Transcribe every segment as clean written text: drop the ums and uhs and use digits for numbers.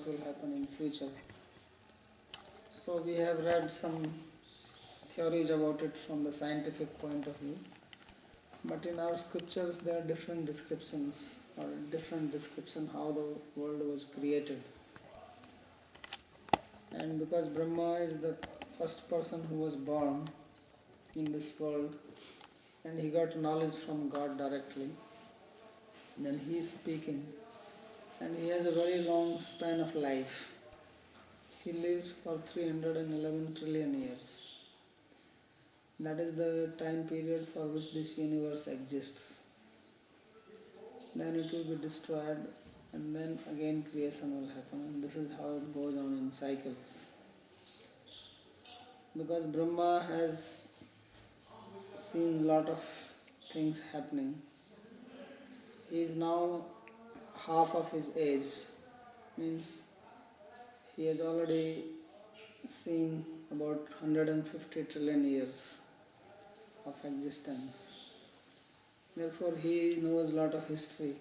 what will happen in future. So we have read some theories about it from the scientific point of view. But in our scriptures there are different descriptions or different description how the world was created. And because Brahma is the first person who was born in this world and he got knowledge from God directly, then he is speaking and he has a very long span of life. He lives for 311 trillion years. That is the time period for which this universe exists. Then it will be destroyed and then again creation will happen, and this is how it goes on in cycles. Because Brahma has seen lot of things happening. He is now half of his age, means he has already seen about 150 trillion years of existence. Therefore he knows a lot of history.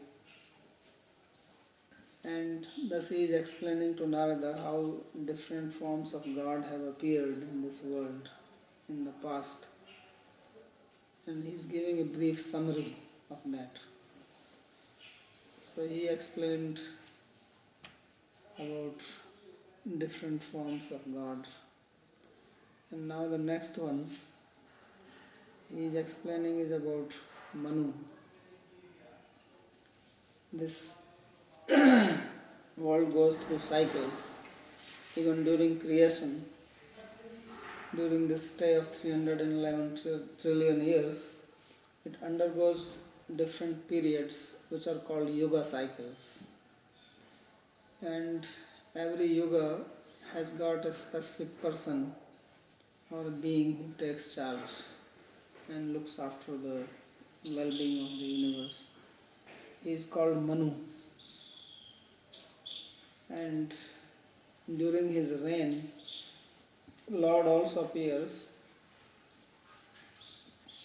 And thus he is explaining to Narada how different forms of God have appeared in this world in the past. And he is giving a brief summary of that. So he explained about different forms of God. And now the next one he is explaining is about Manu. This world goes through cycles. Even during creation, during this stay of 311 trillion years, it undergoes different periods which are called yuga cycles. And every yuga has got a specific person or a being who takes charge and looks after the well-being of the universe. He is called Manu. And during his reign, Lord also appears.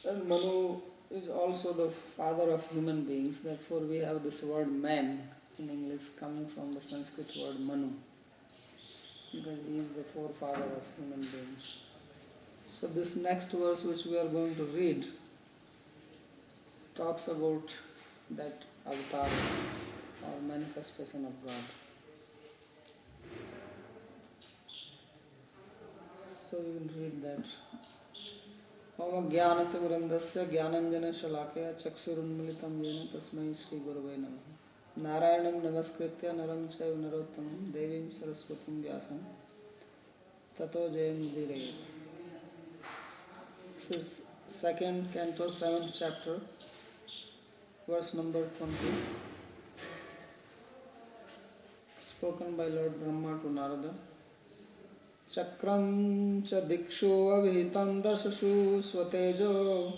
And Manu is also the father of human beings. Therefore we have this word man in English coming from the Sanskrit word Manu, because he is the forefather of human beings. So this next verse which we are going to read talks about that avatar or manifestation of God. So we will read that. Om Jnanatimirandasya Jnananjana Shalakaya Chaksurunmilitam Yena Tasmai Shri Gurave Namah. Narayanam Namaskritya Naram Chaiva Narottamam Devim Saraswatim Vyasam Tato Jayam Udhirayat. This is 2nd Canto, 7th chapter, verse number 20, spoken by Lord Brahma to Narada. Chakram cha dikshu avhitam dasashu swatejo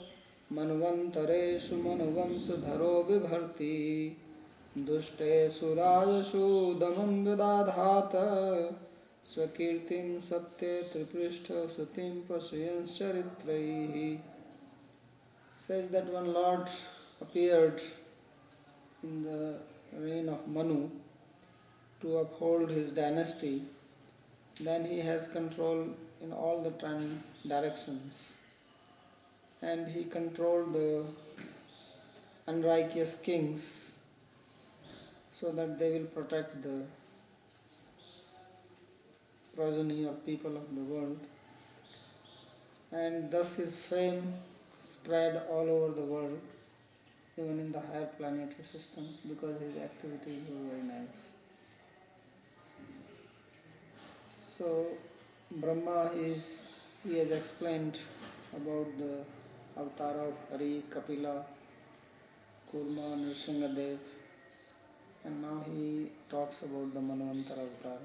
manvantareshu manvansa dharo vibharti dushte surajashu damam vidadhata swakirtim satya triprishta sutim prasuyans charitraihi. Says that when Lord appeared in the reign of Manu to uphold his dynasty, then he has control in all the 10 directions. And he controlled the unrighteous kings so that they will protect the progeny or people of the world. And thus his fame spread all over the world, even in the higher planetary systems, because his activities were very nice. So Brahma he has explained about the avatar of Hari, Kapila, Kurma, Nrsimhadev, and now he talks about the Manvantara avatar.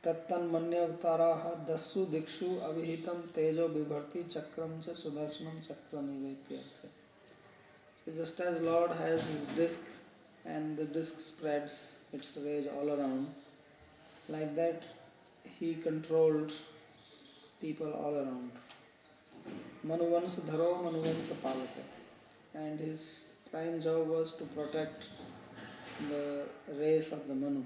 Tattan manya avataraha dasu dikshu avihitam tejo vibharti chakram cha sudarshanam chakrani vaityartha. So just as Lord has his disc and the disc spreads its rays all around, like that he controlled people all around. Manuvansa dharo manuvansa palaka. And his prime job was to protect the race of the Manu.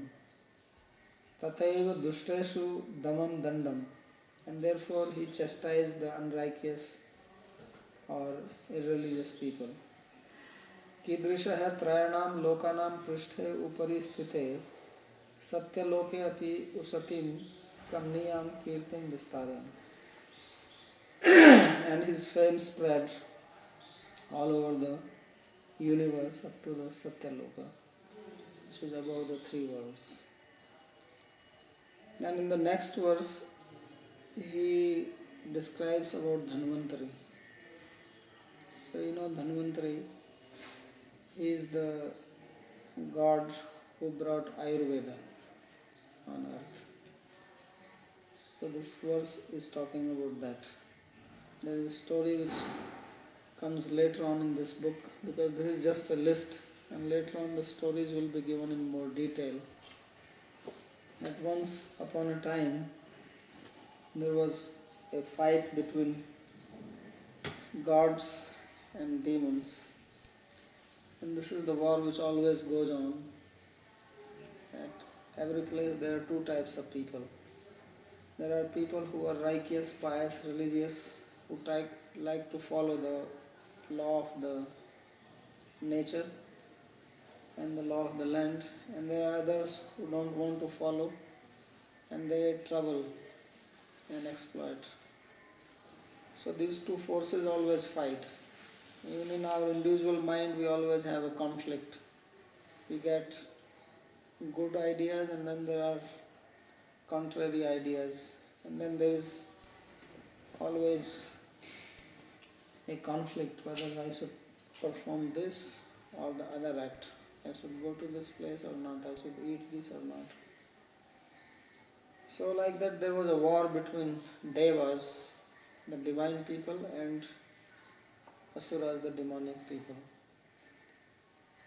Tathaiva Dushteshu Damam Dandam. And therefore he chastised the unrighteous or irreligious people. Kidrishaha Trayanam Lokanam Prishthe Upari Sthite Satyaloke Api Usatim Kamniyam Kirtim Vistarayam. And his fame spread all over the universe up to the Satyaloka, which is above the three worlds. And in the next verse, he describes about Dhanvantari. So you know Dhanvantari, he is the god who brought Ayurveda on earth. So this verse is talking about that. There is a story which comes later on in this book, because this is just a list, and later on the stories will be given in more detail. That once upon a time there was a fight between gods and demons, and this is the war which always goes on. At every place there are two types of people. There are people who are righteous, pious, religious, who like to follow the law of the nature and the law of the land, and there are others who don't want to follow, and they trouble and exploit. So these two forces always fight. Even in our individual mind we always have a conflict. We get good ideas and then there are contrary ideas, and then there is always a conflict whether I should perform this or the other act. I should go to this place or not, I should eat this or not. So like that there was a war between Devas, the divine people, and Asuras, the demonic people.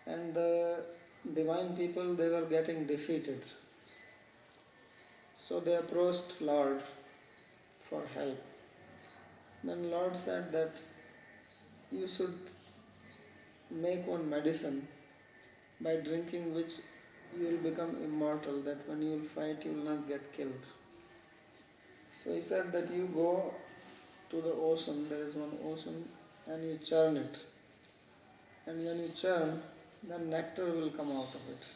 And the divine people, they were getting defeated. So they approached Lord for help. Then Lord said that you should make one medicine by drinking which you will become immortal, that when you will fight you will not get killed. So he said that you go to the ocean, there is one ocean, and you churn it. And when you churn, then nectar will come out of it.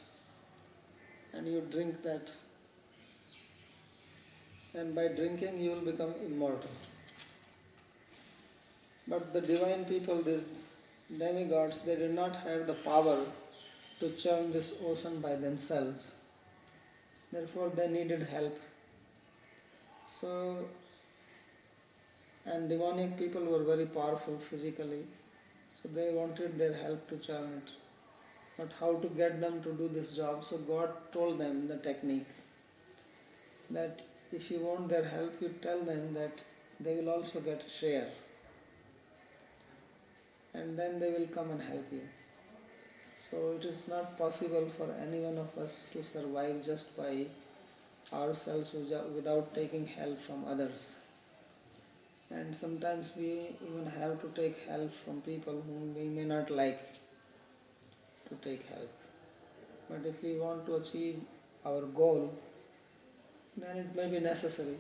And you drink that. And by drinking you will become immortal. But the divine people, these demigods, they did not have the power to churn this ocean by themselves. Therefore they needed help. So, and demonic people were very powerful physically, so they wanted their help to churn it. But how to get them to do this job? So God told them the technique, that if you want their help, you tell them that they will also get a share, and then they will come and help you. So it is not possible for any one of us to survive just by ourselves without taking help from others. And sometimes we even have to take help from people whom we may not like to take help. But if we want to achieve our goal, then it may be necessary,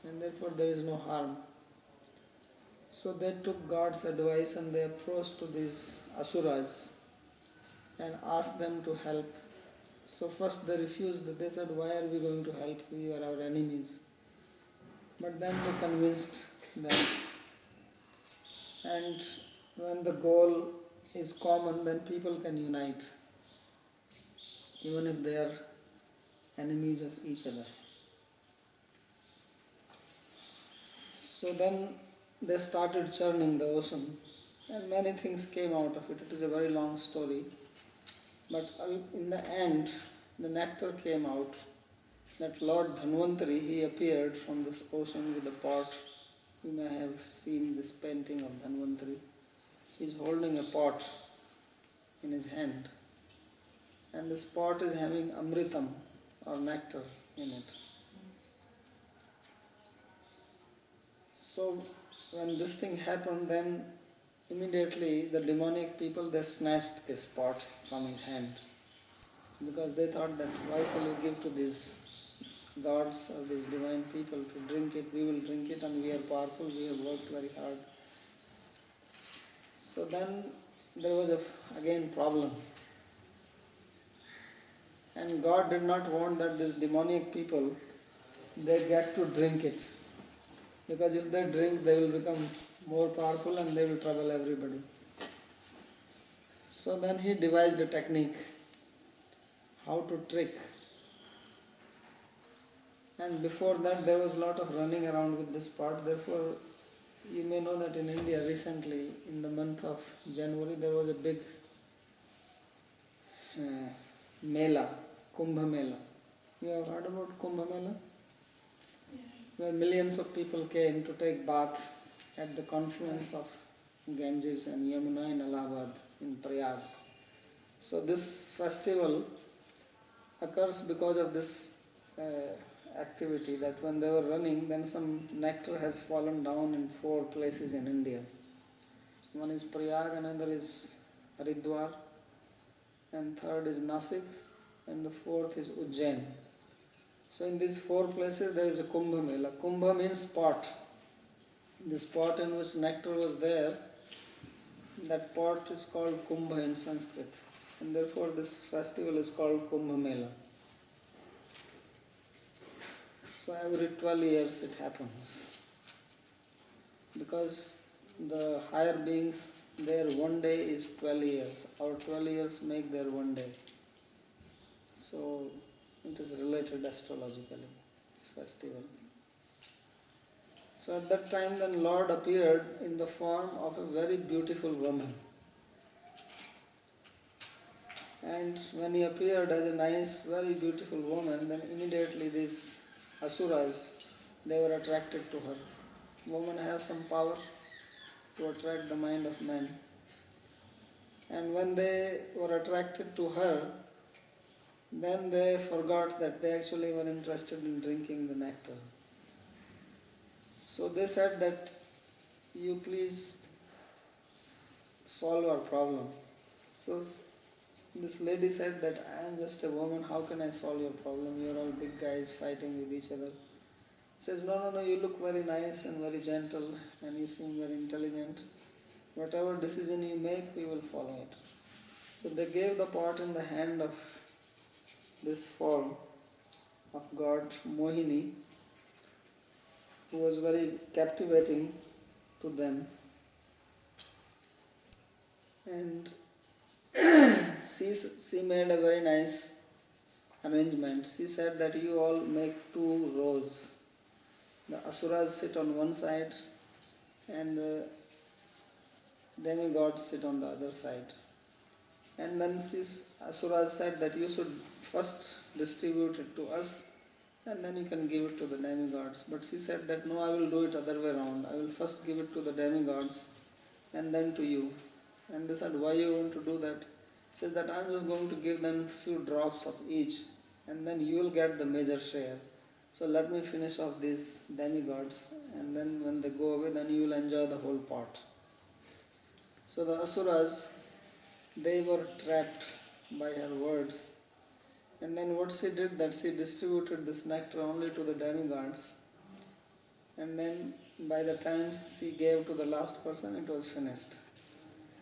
and therefore there is no harm. So they took God's advice and they approached to these Asuras and asked them to help. So first they refused. They said, why are we going to help you? You are our enemies. But then they convinced them. And when the goal is common, then people can unite, even if they are enemies of each other. So then they started churning the ocean, and many things came out of it. It is a very long story. But in the end, the nectar came out, that Lord Dhanvantari, he appeared from this ocean with a pot. You may have seen this painting of Dhanvantari. He is holding a pot in his hand, and this pot is having amritam or nectar in it. So when this thing happened, then immediately the demonic people, they snatched this pot from his hand, because they thought that why shall we give to these gods or these divine people to drink it, we will drink it and we are powerful, we have worked very hard. So then there was again problem. And God did not want that these demonic people, they get to drink it. Because if they drink, they will become more powerful and they will trouble everybody. So then he devised a technique, how to trick. And before that there was a lot of running around with this part. Therefore, you may know that in India recently, in the month of January, there was a big Mela, Kumbh Mela. You have heard about Kumbh Mela? Where millions of people came to take bath at the confluence of Ganges and Yamuna in Allahabad, in Prayag. So this festival occurs because of this activity, that when they were running, then some nectar has fallen down in 4 places in India. One is Prayag, another is Haridwar, and third is Nasik, and the fourth is Ujjain. So in these 4 places there is a Kumbh Mela. Kumbh means pot. This pot in which nectar was there, that pot is called Kumbh in Sanskrit. And therefore this festival is called Kumbh Mela. So every 12 years it happens. Because the higher beings, their one day is 12 years. Our 12 years make their one day. So it is related astrologically, this festival. So at that time then Lord appeared in the form of a very beautiful woman. And when he appeared as a nice, very beautiful woman, then immediately these asuras, they were attracted to her. Women have some power to attract the mind of men. And when they were attracted to her, then they forgot that they actually were interested in drinking the nectar. So they said that, you please solve our problem. So this lady said that, I am just a woman, how can I solve your problem? You are all big guys fighting with each other. Says, no, you look very nice and very gentle and you seem very intelligent. Whatever decision you make, we will follow it. So they gave the pot in the hand of this form of God Mohini, who was very captivating to them. And she made a very nice arrangement. She said that you all make 2 rows. The asuras sit on one side and the demigods sit on the other side. And then these asuras said that you should first distribute it to us and then you can give it to the demigods. But she said that no, I will do it other way around. I will first give it to the demigods and then to you. And they said, why you want to do that? She said that I am just going to give them few drops of each and then you will get the major share. So let me finish off these demigods and then when they go away, then you will enjoy the whole pot. So the asuras, they were trapped by her words. And then what she did, that she distributed this nectar only to the demigods. And then by the time she gave to the last person, it was finished.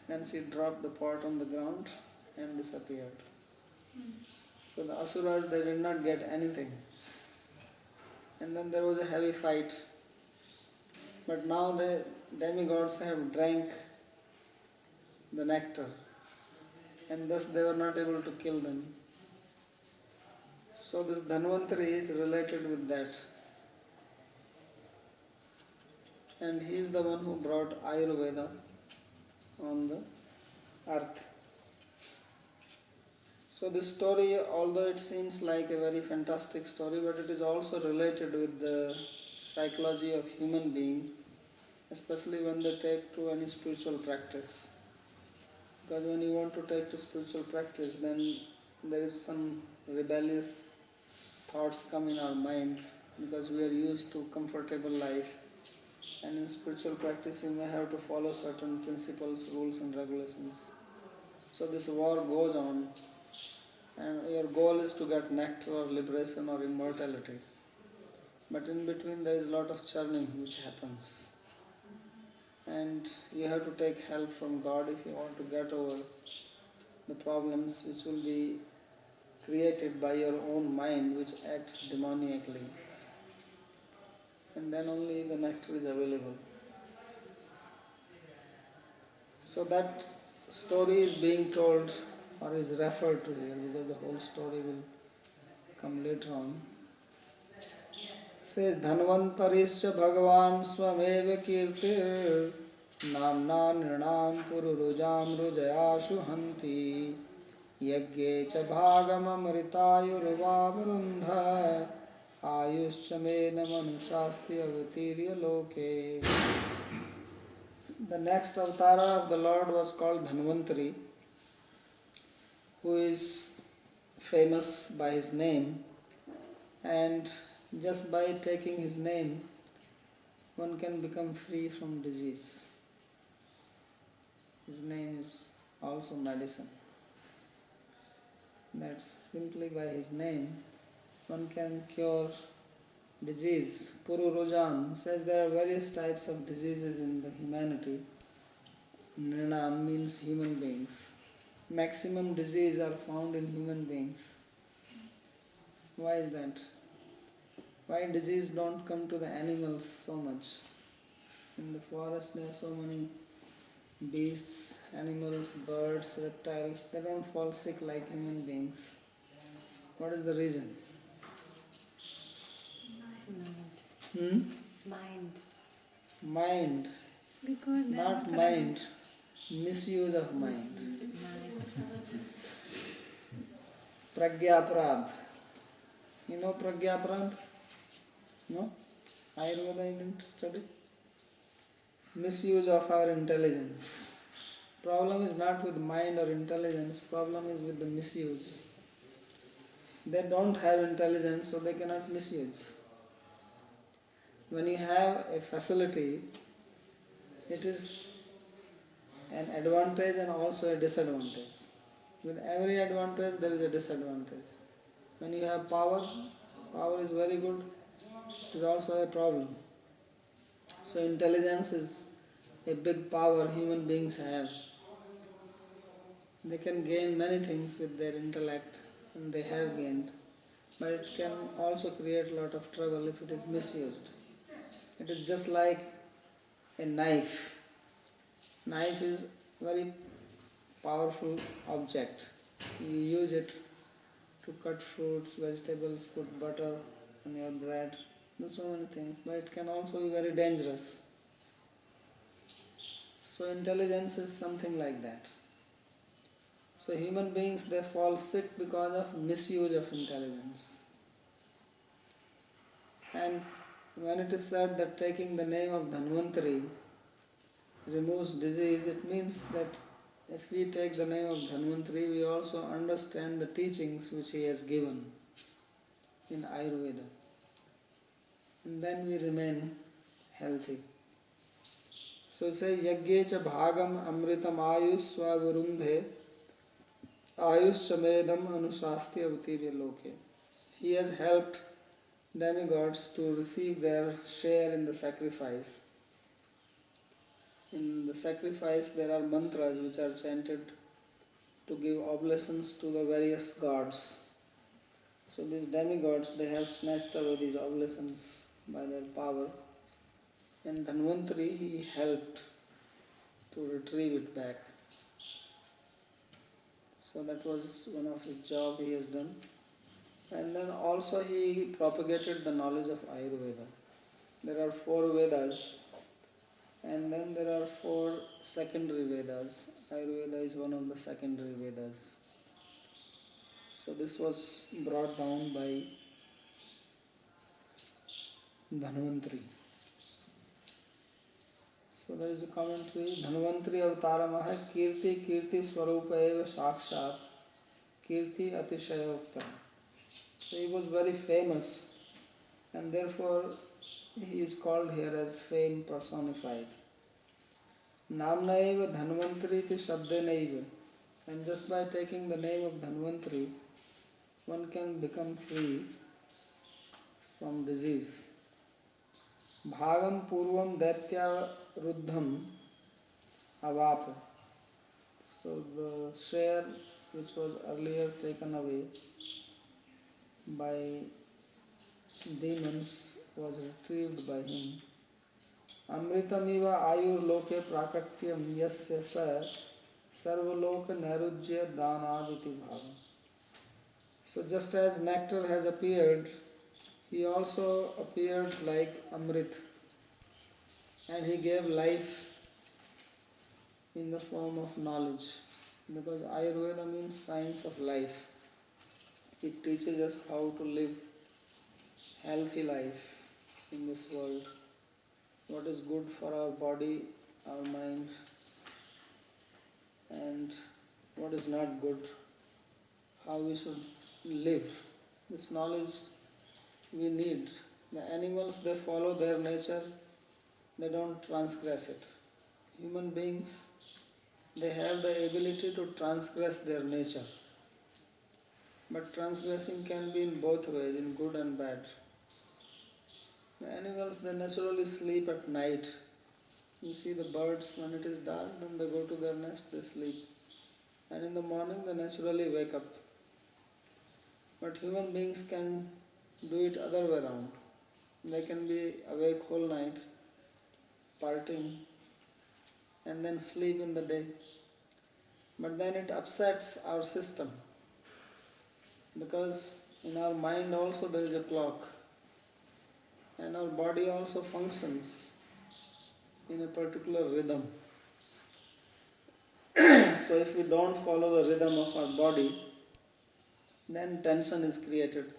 Then she dropped the pot on the ground and disappeared. So the asuras, they did not get anything. And then there was a heavy fight. But now the demigods have drank the nectar. And thus they were not able to kill them. So this Dhanvantari is related with that. And he is the one who brought Ayurveda on the earth. So this story, although it seems like a very fantastic story, but it is also related with the psychology of human being, especially when they take to any spiritual practice. Because when you want to take to spiritual practice, then there is some rebellious thoughts come in our mind, because we are used to comfortable life. And in spiritual practice, you may have to follow certain principles, rules and regulations. So this war goes on, and your goal is to get nectar or liberation or immortality. But in between there is a lot of churning which happens. And you have to take help from God if you want to get over the problems which will be created by your own mind, which acts demoniacally. And then only the nectar is available. So that story is being told or is referred to here, because the whole story will come later on. Says Dhanvantarischa Bhagavan Swameva Kirtir Namna Nirnam Pururujam Rujayashu Hanti Yagye Cha Bhagam Amritayurva Varundha Ayushcha Medam Anushasti Avatirya Loke. The next avatara of the Lord was called Dhanvantari, who is famous by his name, and just by taking his name one can become free from disease. His name is also medicine. That simply by his name one can cure disease. Pururujam says there are various types of diseases in the humanity. Nirnam means human beings. Maximum disease are found in human beings. Why is that? Why disease don't come to the animals so much? In the forest there are so many beasts, animals, birds, reptiles. They don't fall sick like human beings. What is the reason? Mind. Mind. Because not mind. Misuse of mind. Pragyaprad. You know Pragyaprad? No? Ayurveda you didn't study? Misuse of our intelligence. Problem is not with mind or intelligence, problem is with the misuse. They don't have intelligence, so they cannot misuse. When you have a facility, it is an advantage and also a disadvantage. With every advantage there is a disadvantage. When you have power, power is very good, it is also a problem. So intelligence is a big power human beings have. They can gain many things with their intellect, and they have gained. But it can also create a lot of trouble if it is misused. It is just like a knife. Knife is very powerful object. You use it to cut fruits, vegetables, put butter on your bread, do so many things, but it can also be very dangerous. So intelligence is something like that. So human beings, they fall sick because of misuse of intelligence. And when it is said that taking the name of Dhanvantari removes disease, it means that if we take the name of Dhanvantari, we also understand the teachings which he has given in Ayurveda. And then we remain healthy. So it says, Yagye cha bhagam amritam ayus swavirundhe ayus chamedam anushasti avatirya loke. He has helped demigods to receive their share in the sacrifice. In the sacrifice there are mantras which are chanted to give oblations to the various gods. So these demigods, they have snatched away these oblations by their power, and Dhanvantari, he helped to retrieve it back. So that was one of his job he has done. And then also he propagated the knowledge of Ayurveda. There are 4 Vedas, and then there are 4 secondary Vedas. Ayurveda is one of the secondary Vedas. So this was brought down by Dhanvantari. So there is a commentary. Dhanvantari avataramaha kirti kirti swarupa eva sakshat kirti atishayokta. So he was very famous, and therefore he is called here as fame personified. Namna eva Dhanvantari iti shabdena eva. And just by taking the name of Dhanvantari, one can become free from disease. Bhagam Purvam Daitya Ruddham Avap. So the share which was earlier taken away by demons was retrieved by him. Amritamiva ayur loke prakatyam yasya sa sarvaloka nairujya danaditi bhava. So just as nectar has appeared, he also appeared like Amrit, and he gave life in the form of knowledge, because Ayurveda means science of life. It teaches us how to live healthy life in this world, what is good for our body, our mind, and what is not good, how we should live. This knowledge we need. The animals, they follow their nature, they don't transgress it. Human beings, they have the ability to transgress their nature. But transgressing can be in both ways, in good and bad. The animals, they naturally sleep at night. You see the birds, when it is dark, then they go to their nest, they sleep. And in the morning, they naturally wake up. But human beings can do it other way around. They can be awake whole night, partying, and then sleep in the day. But then it upsets our system, because in our mind also there is a clock, and our body also functions in a particular rhythm. So if we don't follow the rhythm of our body, then tension is created,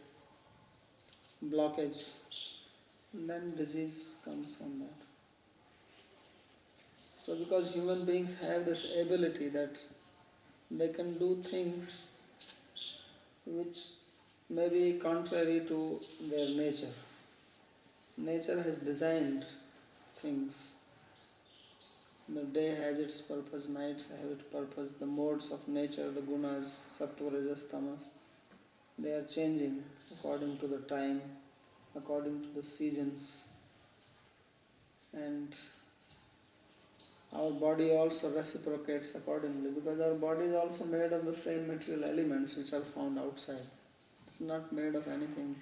blockage, and then disease comes from that. So because human beings have this ability that they can do things which may be contrary to their nature. Nature has designed things. The day has its purpose, nights have its purpose. The modes of nature, the gunas, sattva, rajas, tamas, they are changing according to the time, according to the seasons. And our body also reciprocates accordingly, because our body is also made of the same material elements which are found outside. It's not made of anything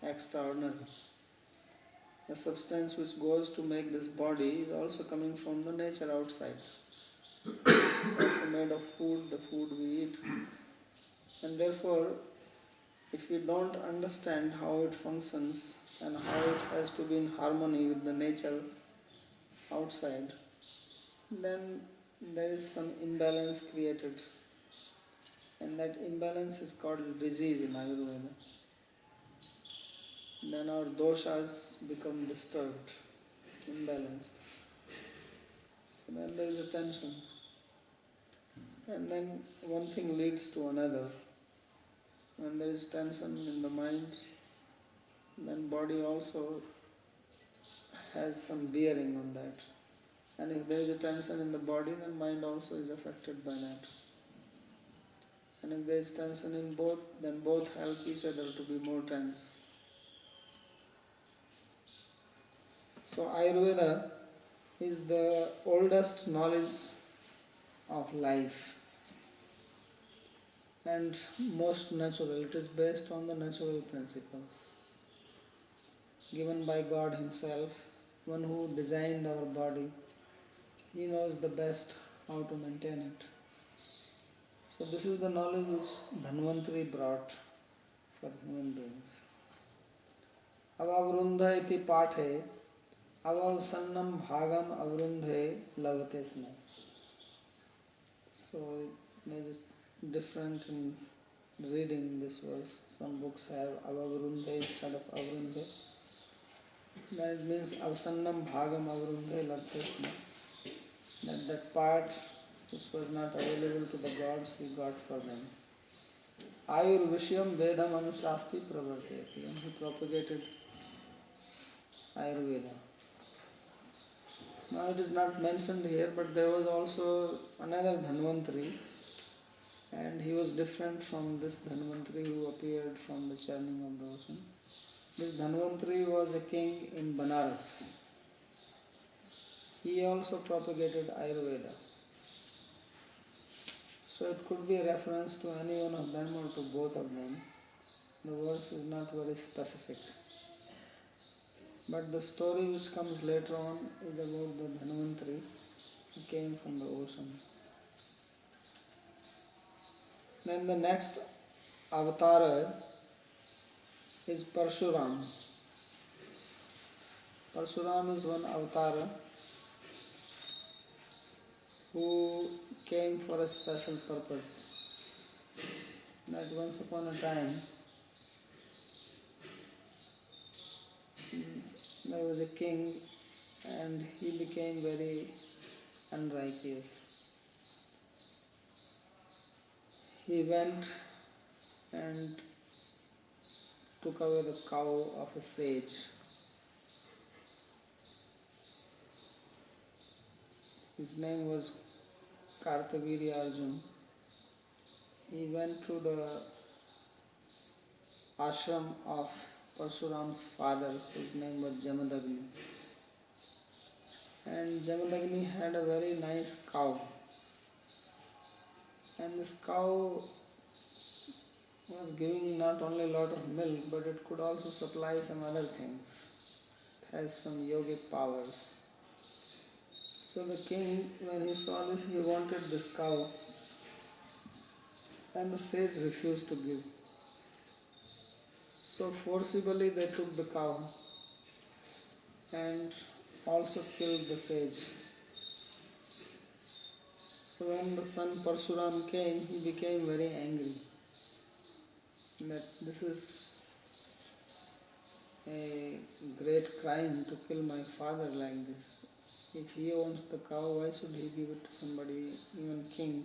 extraordinary. The substance which goes to make this body is also coming from the nature outside. It's also made of food, the food we eat. And therefore, if we don't understand how it functions and how it has to be in harmony with the nature outside, then there is some imbalance created. And that imbalance is called disease in Ayurveda. Then our doshas become disturbed, imbalanced. So then there is a tension. And then one thing leads to another. When there is tension in the mind, then body also has some bearing on that. And if there is a tension in the body, then mind also is affected by that. And if there is tension in both, then both help each other to be more tense. So Ayurveda is the oldest knowledge of life and most natural. It is based on the natural principles given by God Himself, one who designed our body. He knows the best how to maintain it. So this is the knowledge which Dhanvantari brought for human beings. Avavrundha iti pathe avav sannam bhagam avrundhe lavate sma. So it is different in reading this verse. Some books have avavrundhe instead of avrundhe. Then it means avsannam bhagam avrundhe lavate sma. That part which was not available to the gods, he got for them. Ayur Vishyam Vedam Anushasti Pravarteti, and he propagated Ayurveda. Now it is not mentioned here, but there was also another Dhanvantari, and he was different from this Dhanvantari who appeared from the churning of the ocean. This Dhanvantari was a king in Banaras. He also propagated Ayurveda. So it could be a reference to any one of them or to both of them. The verse is not very specific. But the story which comes later on is about the Dhanvantari who came from the ocean. Then the next avatar is Parshuram. Parshuram is one avatar who came for a special purpose. That once upon a time there was a king and he became very unrighteous. He went and took away the cow of a sage. His name was Kartaviri Arjun. He went to the ashram of Parshuram's father, whose name was Jamadagni. And Jamadagni had a very nice cow. And this cow was giving not only a lot of milk, but it could also supply some other things. It has some yogic powers. So the king, when he saw this, he wanted this cow. And the sage refused to give. So forcibly they took the cow and also killed the sage. So when the son Parshuram came, he became very angry that this is a great crime to kill my father like this. If he owns the cow, why should he give it to somebody? Even king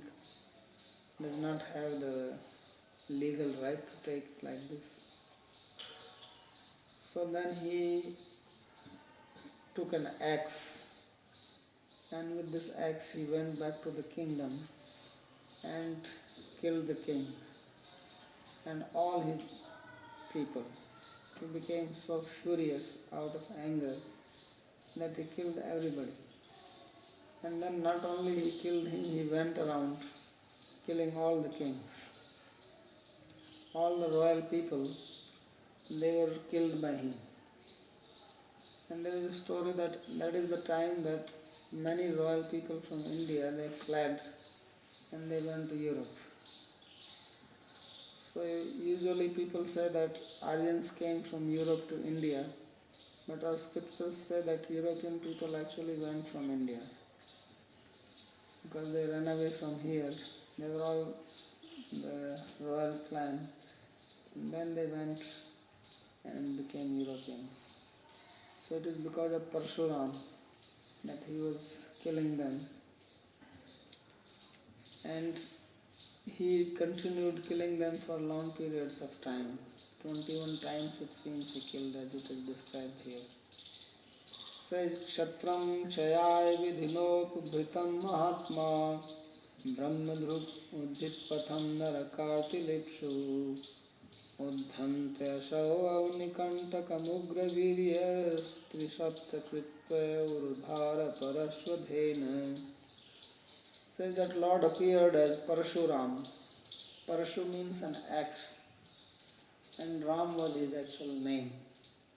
does not have the legal right to take it like this. So then he took an axe, and with this axe he went back to the kingdom and killed the king and all his people. He became so furious out of anger that he killed everybody. And then not only he killed him, he went around killing all the kings. All the royal people, they were killed by him. And there is a story that is the time that many royal people from India, they fled and they went to Europe. So usually people say that Aryans came from Europe to India, but our scriptures say that European people actually went from India because they ran away from here. They were all the royal clan, and then they went and became Europeans. So it is because of Parshuram that he was killing them. And he continued killing them for long periods of time. 21 times it seems he killed, as it is described here. Says Kshatram Chayai Vidhinopubhritam Mahatma Brahmadrup Uddhit Patham Narakarti Lipshu Uddhante Asau Nikantakamugra Viryas Trishapta Kritva Urudhara Parashvadhena. Says that Lord appeared as Parshuram. Parashu means an axe, and Ram was his actual name.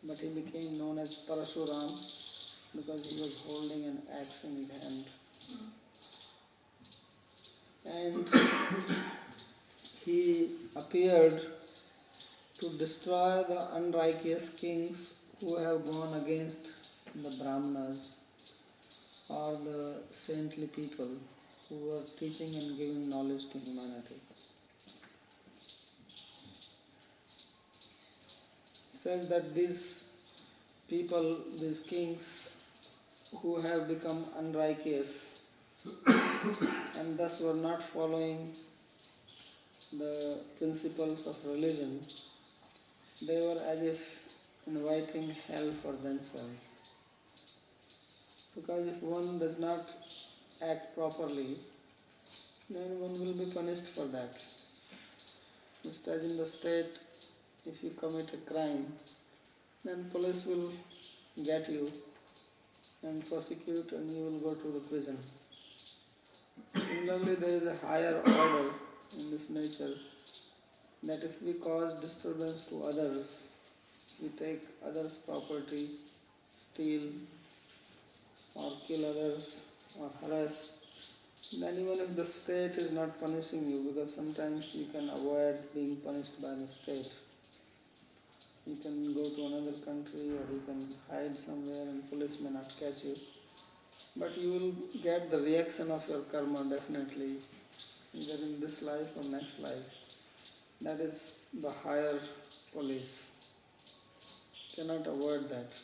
But he became known as Parashuram because he was holding an axe in his hand. And he appeared to destroy the unrighteous kings who have gone against the Brahmanas or the saintly people who were teaching and giving knowledge to humanity. Says that these people, these kings who have become unrighteous and thus were not following the principles of religion, they were as if inviting hell for themselves. Because if one does not act properly, then one will be punished for that. Just as in the state, if you commit a crime, then police will get you and prosecute and you will go to the prison. Similarly, there is a higher order in this nature that if we cause disturbance to others, we take others' property, steal or kill others or harass, then even if the state is not punishing you, because sometimes you can avoid being punished by the state. You can go to another country or you can hide somewhere and police may not catch you. But you will get the reaction of your karma definitely, either in this life or next life. That is the higher police. Cannot avoid that.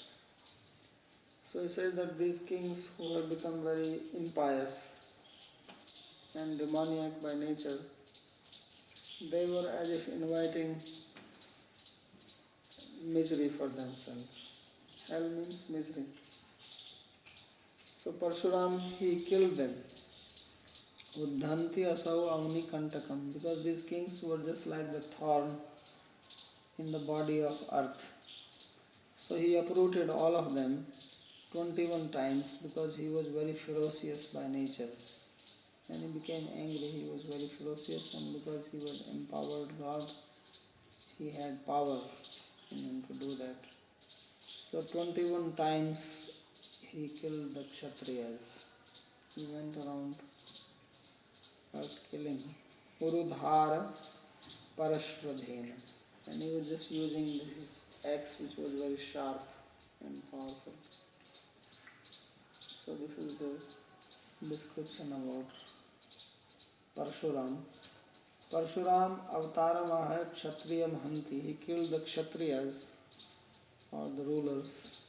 So he says that these kings who have become very impious and demoniac by nature, they were as if inviting misery for themselves. Hell means misery. So Parshuram, he killed them. Uddhanti asau avni kantakam, because these kings were just like the thorn in the body of earth. So he uprooted all of them 21 times because he was very ferocious by nature. When he became angry, he was very ferocious, and because he was empowered God, he had power in him to do that. So 21 times he killed the Kshatriyas. He went around killing. Urudhara Parashvadhena. And he was just using this axe which was very sharp and powerful. So this is the description about Parshuram. Parshuram Avataramaha Kshatriya Mahanti. He killed the Kshatriyas or the rulers.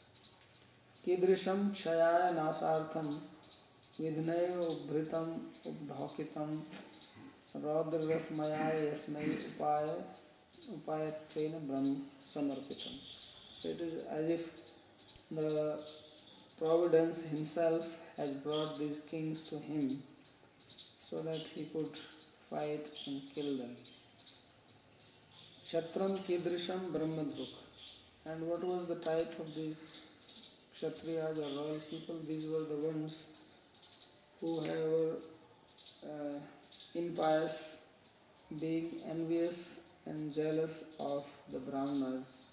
Kidrisham Chayaya Nasartham Vidhneva Ubhritam Ubdhokitam Raudrasmayaya Yasmai Upayatrena Brahm Samarpitam. So it is as if the Providence himself has brought these kings to him so that he could fight and kill them. Kshatram Kidrisham Brahmadruk. And what was the type of these Kshatriyas or royal people? These were the ones who were impious, being envious and jealous of the Brahmanas,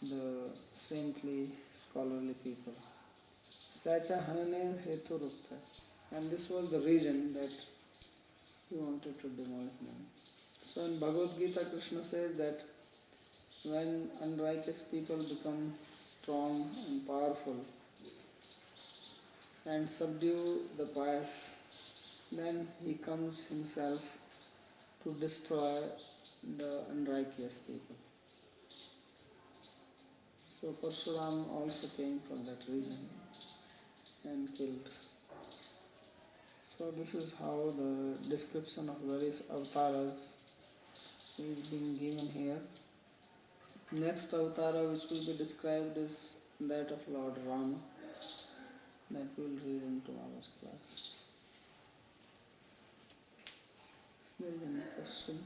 the saintly, scholarly people. Sacha Hanane Hetu Rukta. And this was the reason that he wanted to demolish them. So in Bhagavad Gita, Krishna says that when unrighteous people become strong and powerful and subdue the pious, then he comes himself to destroy the unrighteous people. So Parshuram also came for that reason and killed. So this is how the description of various avatars is being given here. Next avatara which will be described is that of Lord Rama. That we will read in tomorrow's class. There is any question?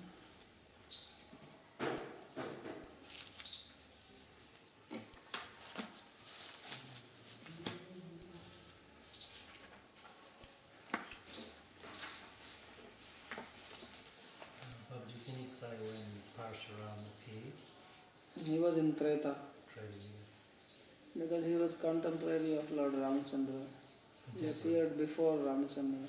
Babaji, can you say when Parshuram appeared? He was in Treta. Treta. Because he was contemporary of Lord Ramachandra. He appeared before Ramachandra.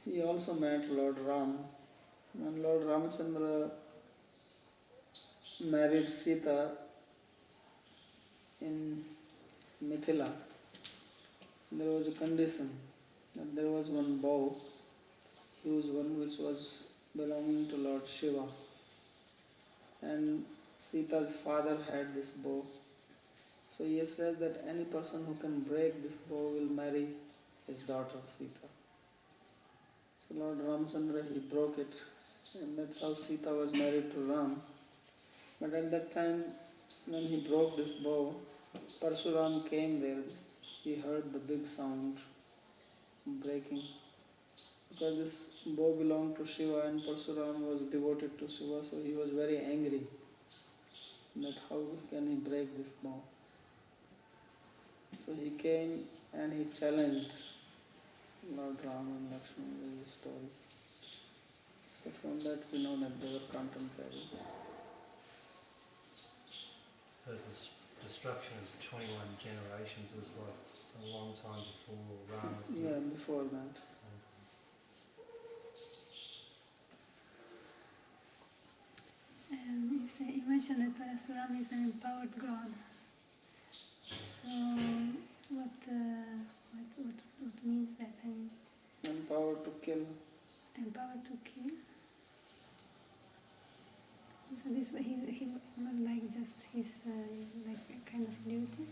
He also met Lord Ram. When Lord Ramachandra married Sita in Mithila, there was a condition that there was one bow, huge one, which was belonging to Lord Shiva, and Sita's father had this bow. So he says that any person who can break this bow will marry his daughter Sita. So Lord Ramachandra, he broke it, and that's how Sita was married to Ram. But at that time when he broke this bow, Parshuram came there. He heard the big sound breaking. because this bow belonged to Shiva and Parsuram was devoted to Shiva, so he was very angry that how can he break this bow. So he came and he challenged Lord Ram and Lakshmana with this story. So from that we know that they were contemporaries. So the destruction of 21 generations was like a long time before Rama. Yeah, before that. You mentioned that Parasuram is an empowered god. So what means that? I mean, Empowered to kill. empowered to kill. So this way he not like just his like a kind of duty.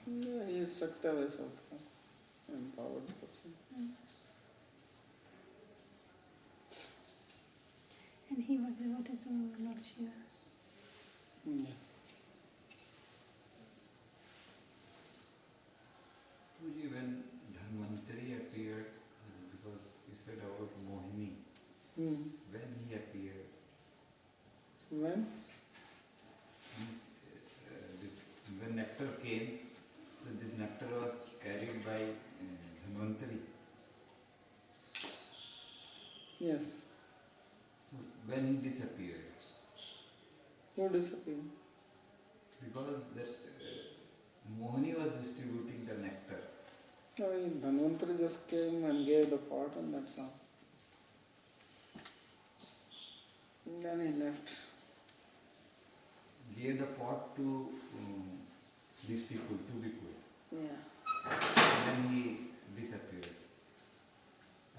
Yeah, he is Saktavis of empowered person. And he was devoted to Lord Shiva. Yeah. When Dhanvantari appeared, because you said about Mohini, when he appeared, When? when nectar came, so this nectar was carried by Dhanvantari. Yes. So when he disappeared, Who disappeared? because that Mohini was distributing the nectar. No, Dhanvantari just came and gave the pot and that's all. And then he left. Gave the pot to these people, two people. Yeah. And then he disappeared.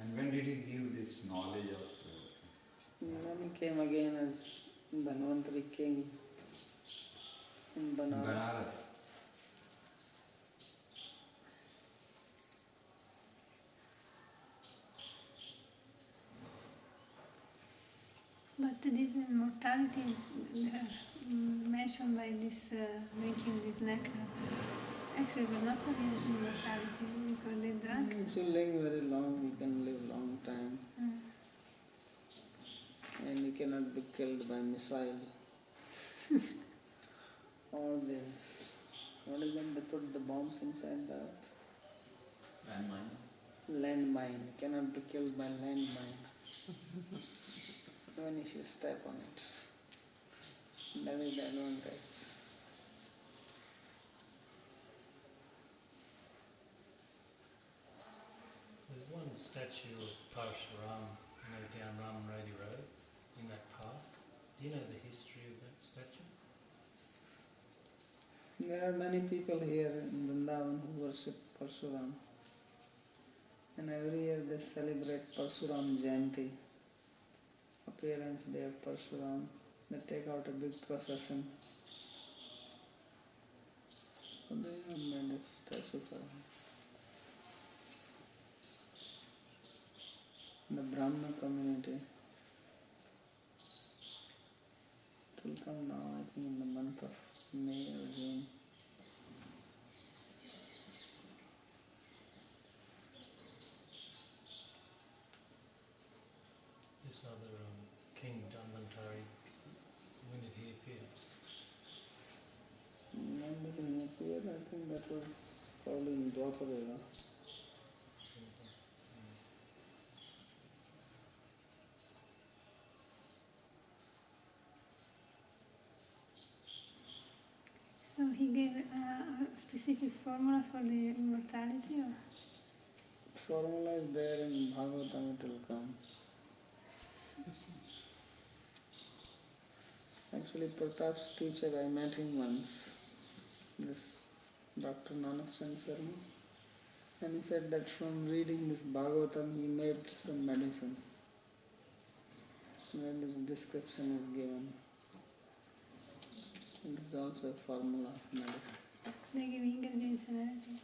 And when did he give this knowledge of... And then he came again as Dhanvantari king in Banaras. Banaras. But this immortality mentioned by this drinking this nectar actually was not a real immortality because they drank. If you live very long, you can live long time. And you cannot be killed by missile. All this. What is that? They put the bombs inside the earth. Landmine. You cannot be killed by landmine. Even if you step on it. That is the advantage. There's one statue of Parashuram, down Ramaradi Road, in that park. Do you know the history of that statue? There are many people here in Vrindavan who worship Parshuram. And every year they celebrate Parshuram Jayanti, appearance day of Parshuram. They take out a big procession. So they have made a statue for him. The Brahma community. It will come now, I think in the month of May or June. This other King Dhanvantari, when did he appear? When he appeared, I think that was probably in Dwapara era. So he gave a specific formula for the immortality? Or? Formula is there in Bhagavatam, it will come. Actually, Pratap's teacher, I met him once, this Dr. Nanak Chand Sharma, and he said that from reading this Bhagavatam, he made some medicine. Where this description is given. It is also a formula of medicine. They give ingredients and everything.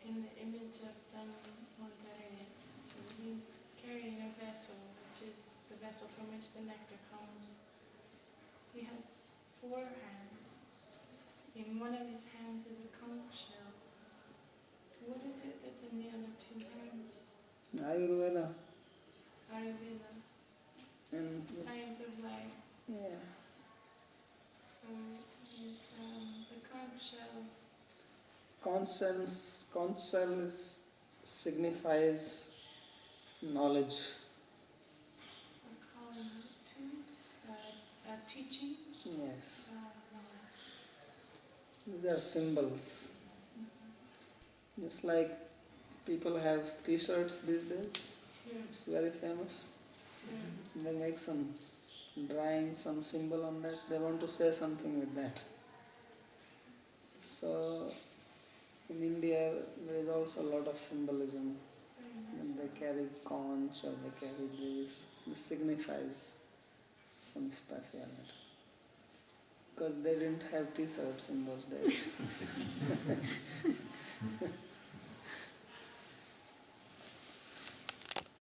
In the image of Dhanvantari, he's carrying a vessel, which is the vessel from which the nectar comes. He has 4 hands. He In one of his hands is a conch shell. What is it that's in the other two hands? Ayurveda Ayurveda. and Science of life. yeah. So is the conch shell. Conch shell signifies knowledge. A calling to a teaching. Yes. No. These are symbols. Just like people have t-shirts these days. It's very famous. They make some drawing, some symbol on that. They want to say something with that. So in India there is also a lot of symbolism. When they carry conch or they carry this, it signifies some speciality. Because they didn't have t-shirts in those days.